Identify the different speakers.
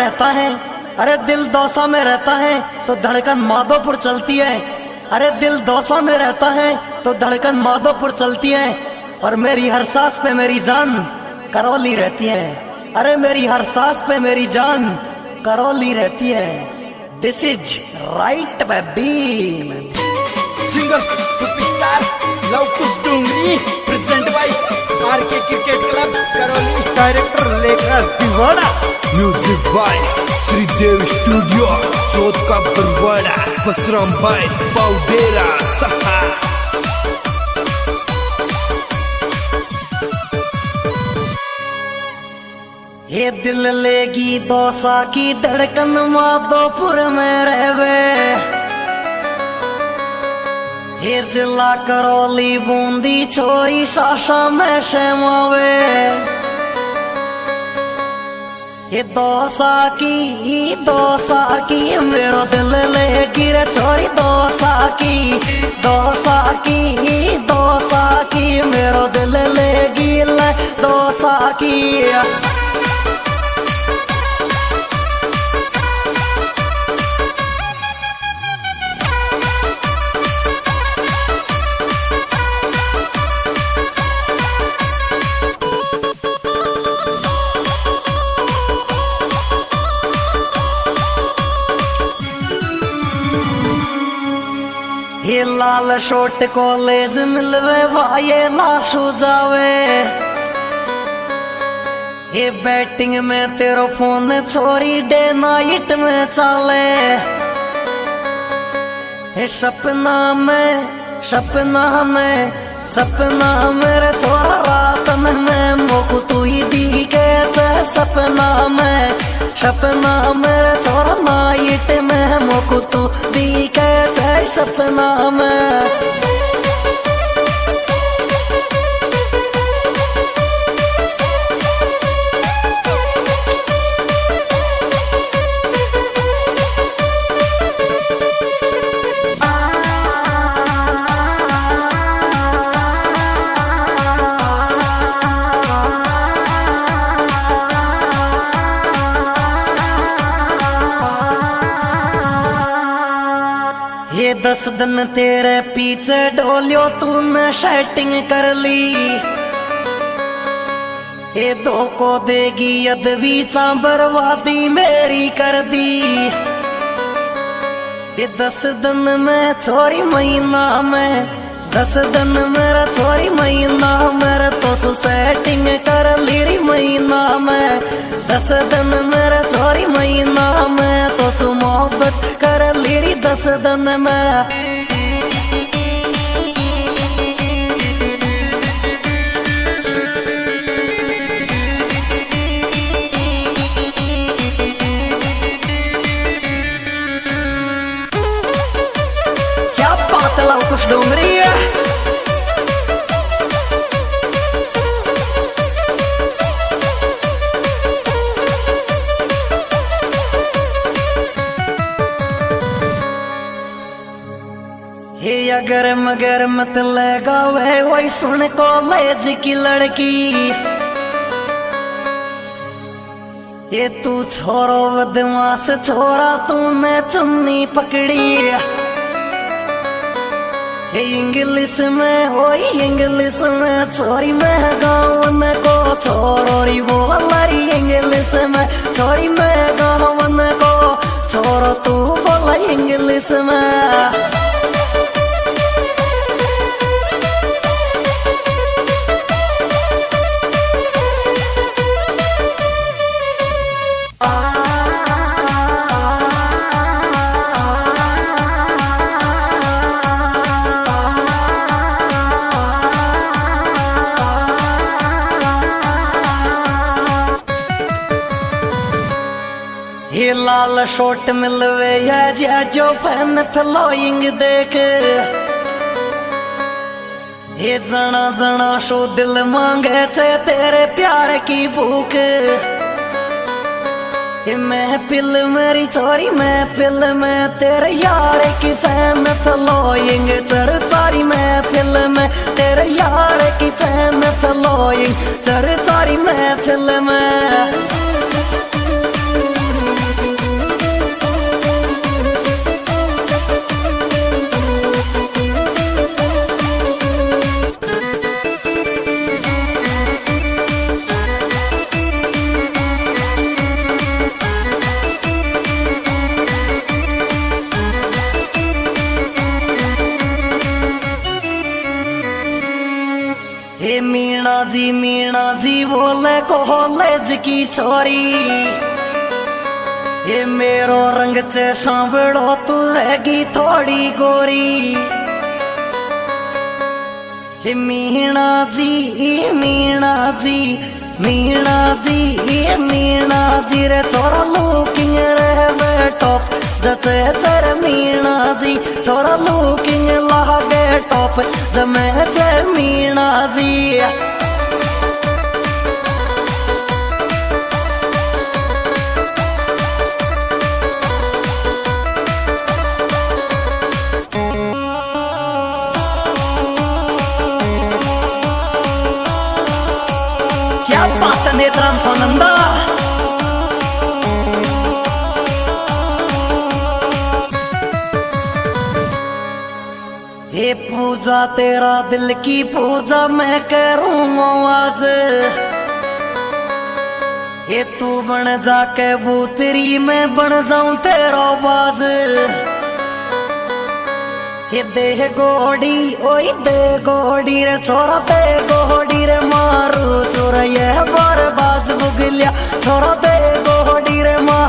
Speaker 1: रहता है, अरे दिल दौसा में रहता है तो धड़कन माधोपुर चलती है। अरे दिल दौसा में रहता है तो धड़कन माधोपुर चलती है। और मेरी हर सांस पे मेरी जान करौली रहती है। अरे मेरी हर सांस पे मेरी जान करौली रहती है। This is right baby.
Speaker 2: Singer superstar Lavkush Dongri present by RK cricket club Karauli.
Speaker 3: Director Lekhraj Diwada.
Speaker 4: Music by Shridev studio Chauth का बरवाड़ा। बसराम बाय बाउडेरा सहा।
Speaker 1: ये दिल लेगी दौसा की धड़कन माधोपुर में रहवे। ये जिला करौली बूंदी छोरी साशा में शमावे। ये दौसा की मेरो दिल लेगी रे छोरी दौसा की मेरो दिल लेगी ले दौसा की। ये लाल शोट कॉलेज मिलवे वाये लाशू जावे। ये बैटिंग में तेरो फोन छोरी डे नाइट में चले। ये सपना मेरे छोरा रात में मोकू तू ही दिखे। सपना मेरे छोरा नाइट में मोकू तू दिखे। सपना में ये 10 दिन तेरे पीछे डोलियो तूने सेटिंग कर ली। ये धोखो देगी अदबी सा बर्बादी मेरी कर दी। ये 10 दिन में छोरी महीना में 10 दिन मेरा छोरी महीना मेरे तो सेटिंग कर ली री महीना में। 10 दिन मेरे छोरी महीना में तो मोहब्बत कर ली री 10 दिन में। क्या बात है लवकुश डोंगरी है। ये अगर मगर मत लगावे वही सुन कॉलेज की लड़की। ये तू छोरो बदमाश छोरा तूने चुन्नी पकड़ी। ये इंग्लिश में छोरी में गाँव को छोरोरी बोला री। इंग्लिश में छोरी में गाँव को छोरो तू बोला इंग्लिश में। ये लाल शॉट मिलवे है जो फैन फ्लोइंग देख। ये जना शो दिल मांगे छे तेरे प्यार की भूख। ये महफिल मेरी छोरी महफिल में तेरे यार की फैन फ्लोइंग। चर सारी महफिल में तेरे यार की फैन फ्लोइंग। चर सारी महफिल में मीणा जी बोले कॉलेज की छोरी, ये मेरो रंग से सांवड़ो तू रहेगी थोड़ी गोरी। हे मीणा जी मीणा जी मीणा जी मीणा जी रे छोरा लुकिंग रे टॉप जैसे चर मीणा जी छोरा लुकिंग लागे टॉप जमे जे मीणा जी। क्या बात है नेत्राम सोनंदा। ये पूजा तेरा दिल की पूजा मैं करूँ आज, ये तू बन जाके भूतरी मैं बन जाऊं तेरा बाज। ये देह गोड़ी ओई दे गोड़ी रे छोरा दे गोड़ी रे मारू चोर ये बार बाज बुगलिया छोरा दे गोड़ी रे मारू